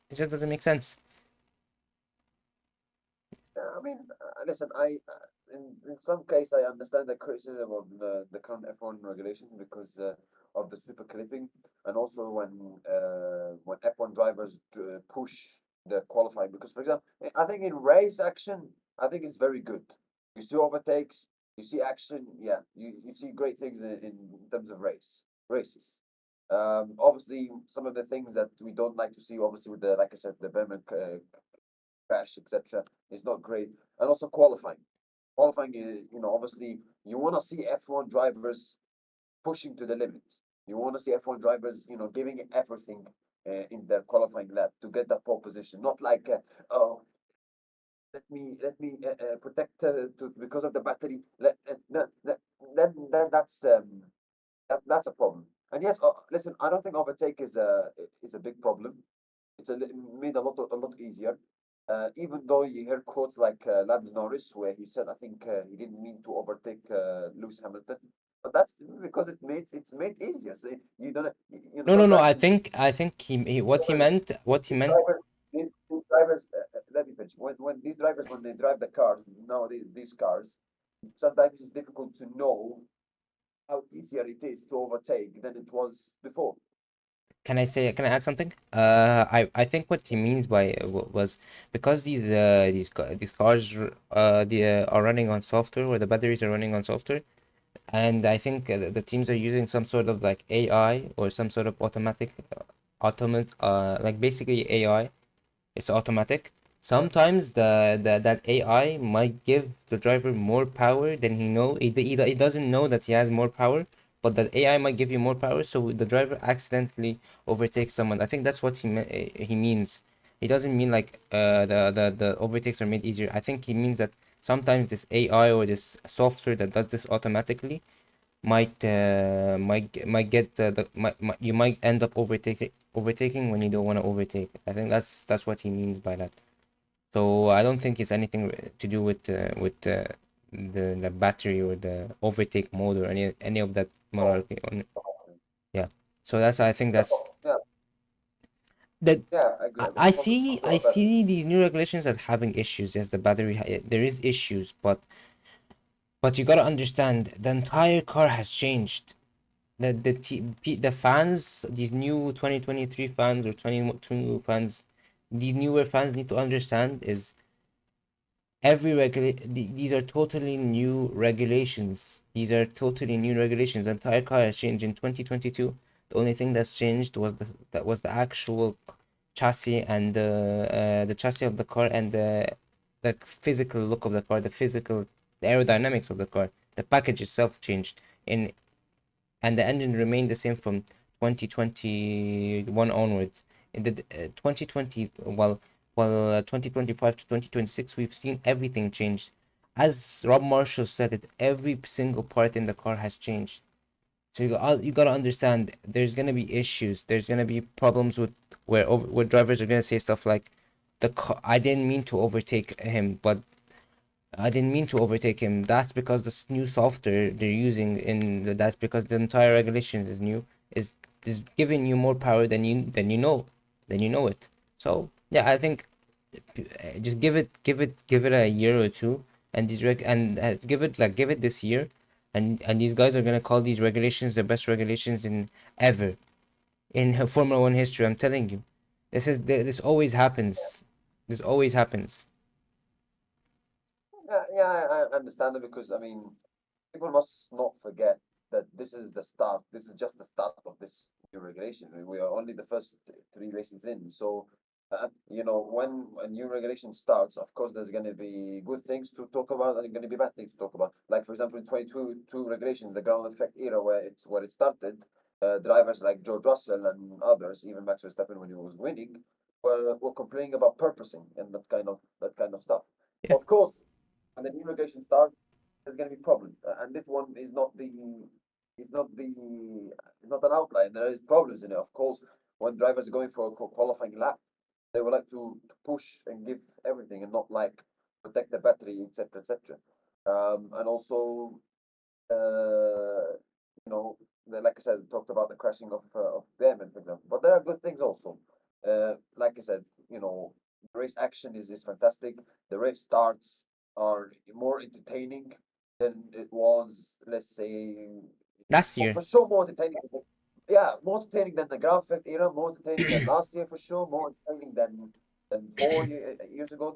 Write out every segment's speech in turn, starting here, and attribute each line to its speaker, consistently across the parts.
Speaker 1: It just doesn't make sense.
Speaker 2: I mean, listen, in some case I understand the criticism of the current F1 regulations because of the super clipping, and also when F1 drivers push the qualifying. Because, for example, I think in race action, I think it's very good. You see overtakes, you see action, yeah, you see great things in terms of races. Obviously, some of the things that we don't like to see, obviously, with the, like I said, the Berman crash, etc., is not great. And also qualifying. Qualifying is, obviously you want to see F1 drivers pushing to the limit. You want to see F1 drivers, giving it everything in their qualifying lap to get that pole position. Not like, oh, let me protect because of the battery. That's a problem. And yes, listen, I don't think overtake is a big problem. Made a lot easier. Even though you hear quotes like Lando Norris, where he said, I think he didn't mean to overtake Lewis Hamilton, but that's because it's made easier. So you don't,
Speaker 1: No, no, no.
Speaker 2: sometimes
Speaker 1: I think what he meant.
Speaker 2: these drivers, let me finish. When these drivers, when they drive the cars, nowadays these cars, sometimes it's difficult to know how easier it is to overtake than it was before.
Speaker 1: Can I add something? I think what he means by was because these cars are running on software, or the batteries are running on software, and I think the teams are using some sort of like AI or some sort of automatic automate like basically AI. It's automatic. Sometimes that AI might give the driver more power than he know. He doesn't know that he has more power, but that AI might give you more power, so the driver accidentally overtakes someone. I think that's what he means. He doesn't mean like the overtakes are made easier. I think he means that sometimes this AI or this software that does this automatically might get you might end up overtaking when you don't want to overtake. I think that's what he means by that. So I don't think it's anything to do with the battery or the overtake mode or any of that
Speaker 2: Oh,
Speaker 1: malarkey on. Yeah. So that's I think that's
Speaker 2: yeah,
Speaker 1: that.
Speaker 2: yeah, I agree.
Speaker 1: I
Speaker 2: I
Speaker 1: I
Speaker 2: believe also
Speaker 1: see I
Speaker 2: about that.
Speaker 1: see these new regulations as having issues. Yes, the battery there is issues, but you gotta understand the entire car has changed. The fans, these new 2023 fans or 22 fans, these newer fans need to understand is these are totally new regulations. These are totally new regulations. The entire car has changed in 2022. The only thing that's changed was the actual chassis and the chassis of the car and the physical look of the car, the aerodynamics of the car. The package itself changed in and the engine remained the same from 2021 onwards. In the 2020, well, 2025 to 2026, we've seen everything change. As Rob Marshall said it, every single part in the car has changed. So you gotta understand, there's gonna be issues. There's gonna be problems with where drivers are gonna say stuff like, "The car, I didn't mean to overtake him, but I didn't mean to overtake him. That's because this new software they're using that's because the entire regulation is new is is giving you more power than you know it. So yeah, I think just give it a year or two, and give it this year, and these guys are gonna call these regulations the best regulations in ever in Formula One history. I'm telling you, this always happens. This always happens.
Speaker 2: Yeah, yeah, I understand it because I mean, people must not forget that this is the start. This is just the start of this new regulation. We are only the first three races in. So, when a new regulation starts, of course, there's going to be good things to talk about and going to be bad things to talk about. Like, for example, in 22 regulation, the ground effect era, where it started, drivers like George Russell and others, even Max Verstappen when he was winning, were complaining about purposing and that kind of stuff.
Speaker 1: Yeah.
Speaker 2: Of course, when the new regulation starts, there's going to be problems. And this one is not the, is not an outlier. There is problems in it. Of course, when drivers are going for a qualifying lap, they would like to push and give everything and not like protect the battery, etc., etc. And also, uh, you know, like I said, talked about the crashing of Bremen, for example. But there are good things also. Like I said, the race action is fantastic. The race starts are more entertaining than it was, let's say,
Speaker 1: Last
Speaker 2: or
Speaker 1: year.
Speaker 2: for sure more entertaining. Yeah, more entertaining than the Grand Theft era, more entertaining than last year for sure, more entertaining than 4 years ago.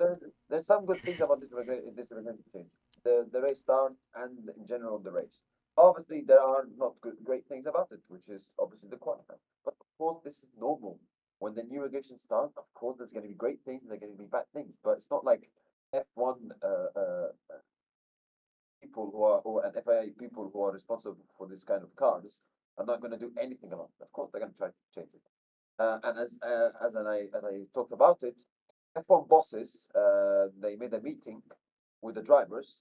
Speaker 2: There's some good things about this regulation change. The race start and in general the race. Obviously, there are not great things about it, which is obviously the qualifying. But of course, this is normal. When the new regulation starts, of course, there's going to be great things and there's going to be bad things. But it's not like F1 people who are or and FIA people who are responsible for this kind of cars are not going to do anything about it. Of course, they're going to try to change it. And as I talked about it, F1 bosses they made a meeting with the drivers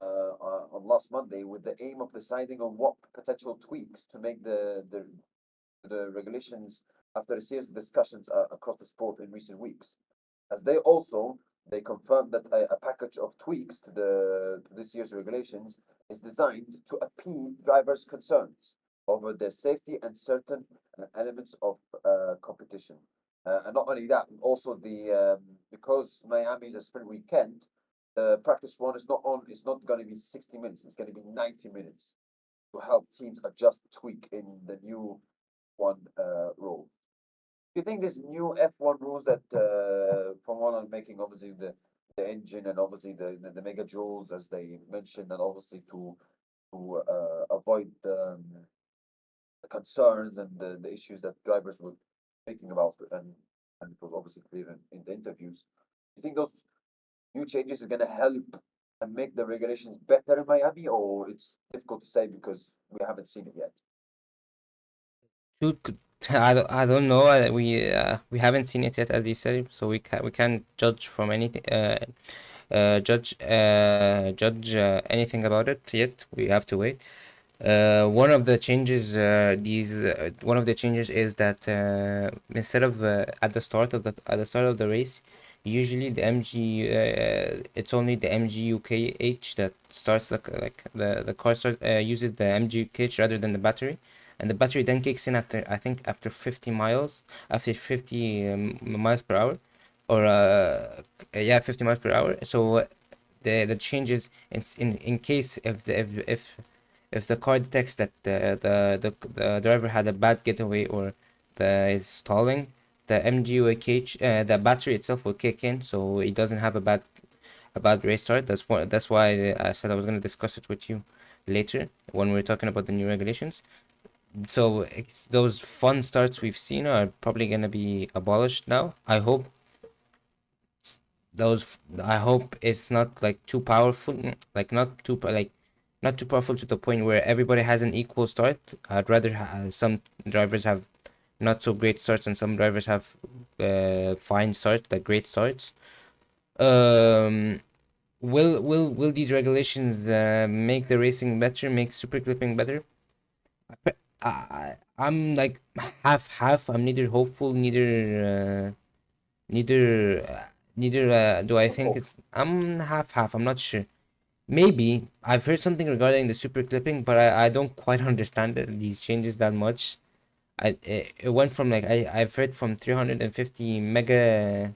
Speaker 2: on last Monday with the aim of deciding on what potential tweaks to make the regulations after a series of discussions across the sport in recent weeks. As they confirmed that a package of tweaks to this year's regulations is designed to appease drivers' concerns over the safety and certain elements of competition. And not only that, also the because Miami is a sprint weekend, the practice one is not going to be 60 minutes. It's going to be 90 minutes to help teams adjust, tweak in the new one rule. Do you think these new F1 rules that from what I'm making, obviously the engine and obviously the mega joules as they mentioned, and obviously to avoid the concerns and the issues that drivers were thinking about, and it was obviously clear in the interviews. Do you think those new changes are going to help and make the regulations better in Miami, or it's difficult to say because we haven't seen it yet?
Speaker 1: Dude, I don't know. We haven't seen it yet, as you said, so we can't judge from anything. Judge anything about it yet. We have to wait. One of the changes is that instead of at the start of the race, usually it's only the MGUKH that starts the car uses the MGUKH rather than the battery, and the battery then kicks in after, I think, after 50 miles, after 50 miles per hour, or yeah, 50 miles per hour. So the changes in case if the car detects that the driver had a bad getaway or is stalling, the MGUH the battery itself will kick in, so it doesn't have a bad race start. That's why I said I was gonna discuss it with you later when we're talking about the new regulations. So those fun starts we've seen are probably gonna be abolished now. I hope it's not like too powerful, not too powerful to the point where everybody has an equal start. I'd rather some drivers have not so great starts and some drivers have fine starts, like great starts. Um, will these regulations make the racing better, make super clipping better? I'm like half half. I'm neither hopeful, neither do I think it's. I'm half half. I'm not sure. Maybe I've heard something regarding the super clipping, but I don't quite understand these changes that much. It went from like I've heard from 350 mega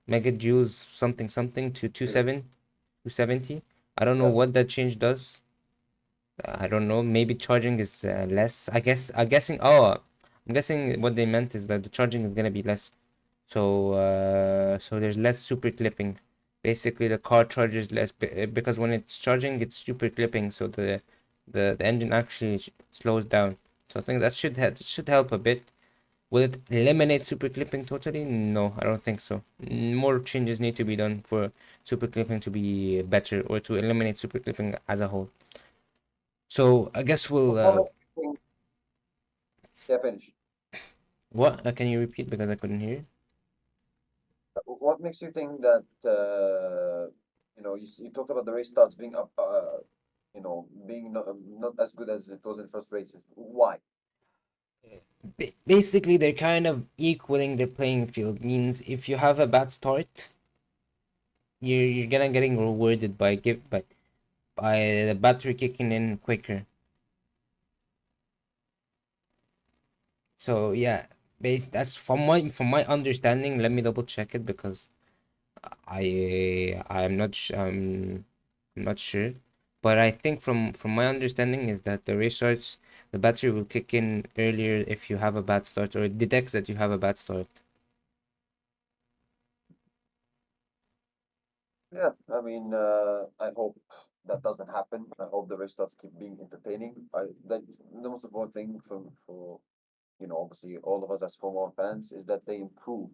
Speaker 1: joules something something to 270. I don't know
Speaker 2: Yeah.
Speaker 1: what that change does. I don't know. Maybe charging is less. I'm guessing what they meant is that the charging is gonna be less. So there's less super clipping. Basically, the car charges less because when it's charging, it's super clipping. So the engine actually slows down. So I think that should help a bit. Will it eliminate super clipping totally? No, I don't think so. More changes need to be done for super clipping to be better or to eliminate super clipping as a whole. So I guess we'll.
Speaker 2: What makes you think? Yeah, finish.
Speaker 1: What? Can you repeat because I couldn't hear you?
Speaker 2: What makes you think that you talked about the race starts being up, being not as good as it was in first races. Why?
Speaker 1: Basically, they're kind of equaling the playing field. Means if you have a bad start, you're gonna getting rewarded by the battery kicking in quicker. So yeah, Based that's from my understanding. Let me double check it because I'm not sure, but I think from my understanding is that the restarts, the battery will kick in earlier if you have a bad start, or it detects that you have a bad start.
Speaker 2: Yeah, I mean, I hope that doesn't happen. I hope the restarts keep being entertaining. That the most important thing for obviously all of us as Formula One fans is that they improve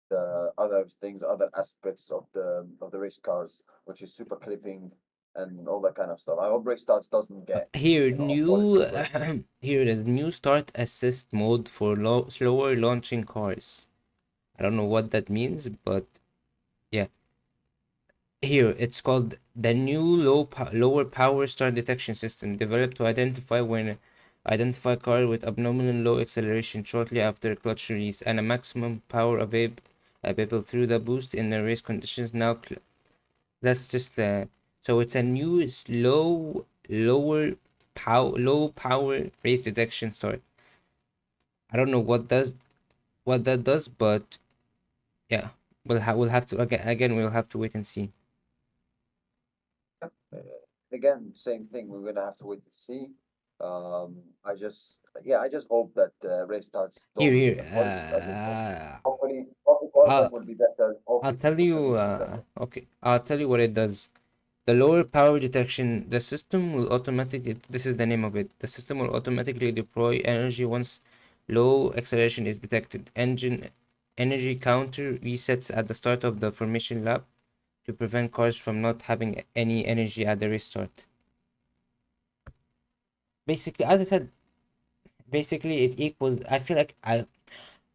Speaker 2: the other things, other aspects of the race cars, which is super clipping and all that kind of stuff. I hope race starts doesn't get
Speaker 1: Here,
Speaker 2: of course
Speaker 1: new
Speaker 2: super.
Speaker 1: here is new start assist mode for slower launching cars. I don't know what that means, but yeah. Here, it's called the new lower power start detection system, developed to identify car with abnormally low acceleration shortly after clutch release and a maximum power available through the boost in the race conditions. That's just so it's a new low power race detection start. I don't know what that does, but yeah, we'll have to again we'll have to wait and see.
Speaker 2: Uh, Again, same thing. We're gonna have to wait and see. I just yeah, I just hope that race starts
Speaker 1: Here,
Speaker 2: don't
Speaker 1: here.
Speaker 2: voice. I mean, hopefully qualifying
Speaker 1: I'll
Speaker 2: will be better.
Speaker 1: I'll
Speaker 2: Hopefully
Speaker 1: tell
Speaker 2: super
Speaker 1: you.
Speaker 2: clipping will be better.
Speaker 1: Okay, I'll tell you what it does. The lower power detection, the system will automatically. This is the name of it. The system will automatically deploy energy once low acceleration is detected. Engine energy counter resets at the start of the formation lap to prevent cars from not having any energy at the restart. Basically, as I said, basically it equals. I feel like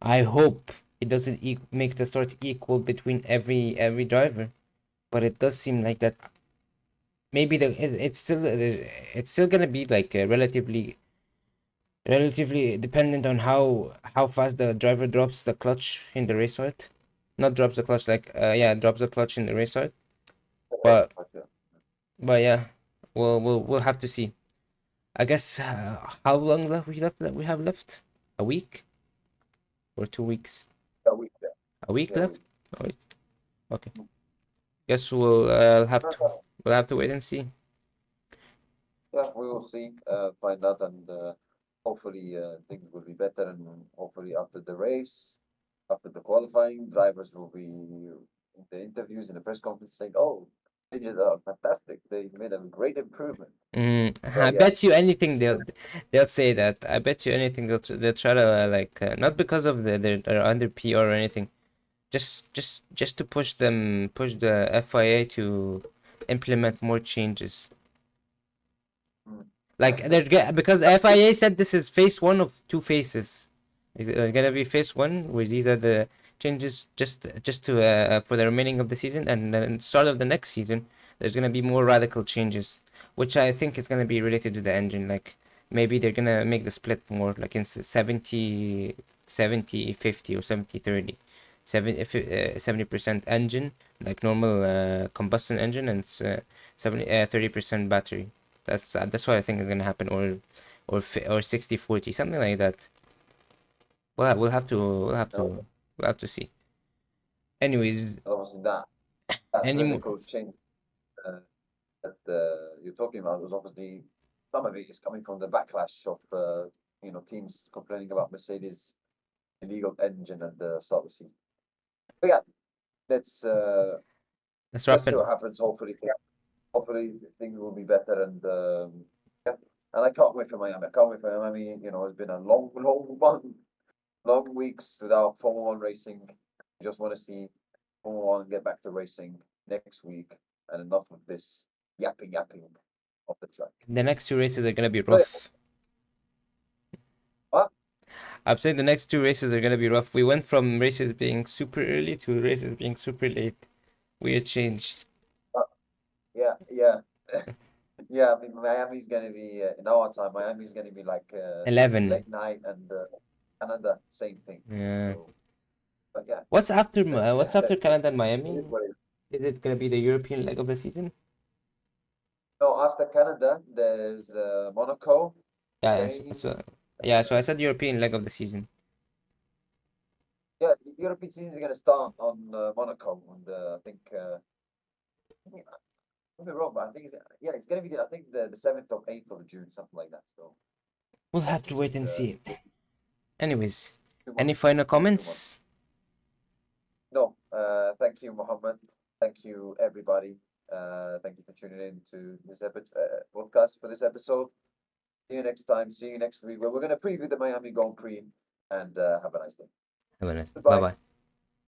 Speaker 1: I hope it doesn't make the start equal between every driver, but it does seem like that. Maybe it's still gonna be like relatively dependent on how fast the driver drops the clutch in the restart. Not drops the clutch, like yeah, drops the clutch in the restart. But
Speaker 2: Yeah.
Speaker 1: yeah, we'll have to see. I guess how long we have left? A week or 2 weeks?
Speaker 2: Yeah, we yeah,
Speaker 1: A week
Speaker 2: yeah we.
Speaker 1: left? Oh, wait. Okay.
Speaker 2: Mm.
Speaker 1: Guess we'll have to wait and see.
Speaker 2: Yeah, we will see, find out, and hopefully things will be better. And hopefully after the race, after the qualifying, drivers will be in the interviews in the press conference saying, "Oh, changes are fantastic. They made a great improvement." So
Speaker 1: I
Speaker 2: yeah,
Speaker 1: bet you anything they'll say that. I bet you anything they'll try to like not because of their under PR or anything. Just to push the FIA to implement more changes.
Speaker 2: mm,
Speaker 1: Like because
Speaker 2: yeah,
Speaker 1: FIA said this is phase one of two phases. It's gonna be phase one, where these are the changes just to for the remaining of the season, and then start of the next season, there's gonna be more radical changes, which I think is gonna be related to the engine. Like maybe they're gonna make the split more, like in 70-50 or 70-30. 70% engine, like normal combustion engine, and 30% battery. That's what I think is gonna happen, or 60-40, something like that. We'll have to see. Anyways,
Speaker 2: obviously that
Speaker 1: any more?
Speaker 2: radical change uh, that you're talking about was obviously some of it is coming from the backlash of teams complaining about Mercedes' illegal engine at the start of the season. But yeah, let's uh,
Speaker 1: Let's
Speaker 2: let's
Speaker 1: wrap
Speaker 2: see
Speaker 1: it.
Speaker 2: what happens. Hopefully things will be better, and yeah, and I can't wait for Miami. I can't wait for Miami. It's been a long month, long weeks without Formula One racing. I just want to see Formula One get back to racing next week, and enough of this yapping off the track.
Speaker 1: The next two races are gonna be
Speaker 2: So yeah,
Speaker 1: rough.
Speaker 2: what?
Speaker 1: I'm saying the next two races are gonna be rough. We went from races being super early to races being super late. Weird change.
Speaker 2: Uh, yeah. Yeah, I mean, Miami's gonna be in our time. Miami's gonna be like
Speaker 1: 11.
Speaker 2: late night, and Canada, same thing.
Speaker 1: Yeah.
Speaker 2: So, but yeah,
Speaker 1: What's after Canada and
Speaker 2: it is
Speaker 1: Miami?
Speaker 2: what it is.
Speaker 1: Is it gonna be the European leg of the season?
Speaker 2: So after Canada, there's Monaco,
Speaker 1: Yeah,
Speaker 2: Spain.
Speaker 1: so I said European leg of the season.
Speaker 2: European season is going to start on Monaco, and I think. Could be wrong, but I think it's going to be I think the 7th or 8th of June, something like that. So
Speaker 1: We'll
Speaker 2: yeah,
Speaker 1: have to wait and see.
Speaker 2: still
Speaker 1: Anyways,
Speaker 2: 2 months.
Speaker 1: any final
Speaker 2: Still 2 months.
Speaker 1: comments?
Speaker 2: No, thank you, Mohammed. Thank you, everybody. Thank you for tuning in to this podcast for this episode. See you next time. See you next week where we're going to preview the Miami Grand Prix and have a nice day.
Speaker 1: Have a nice. Bye
Speaker 2: Goodbye.
Speaker 1: bye.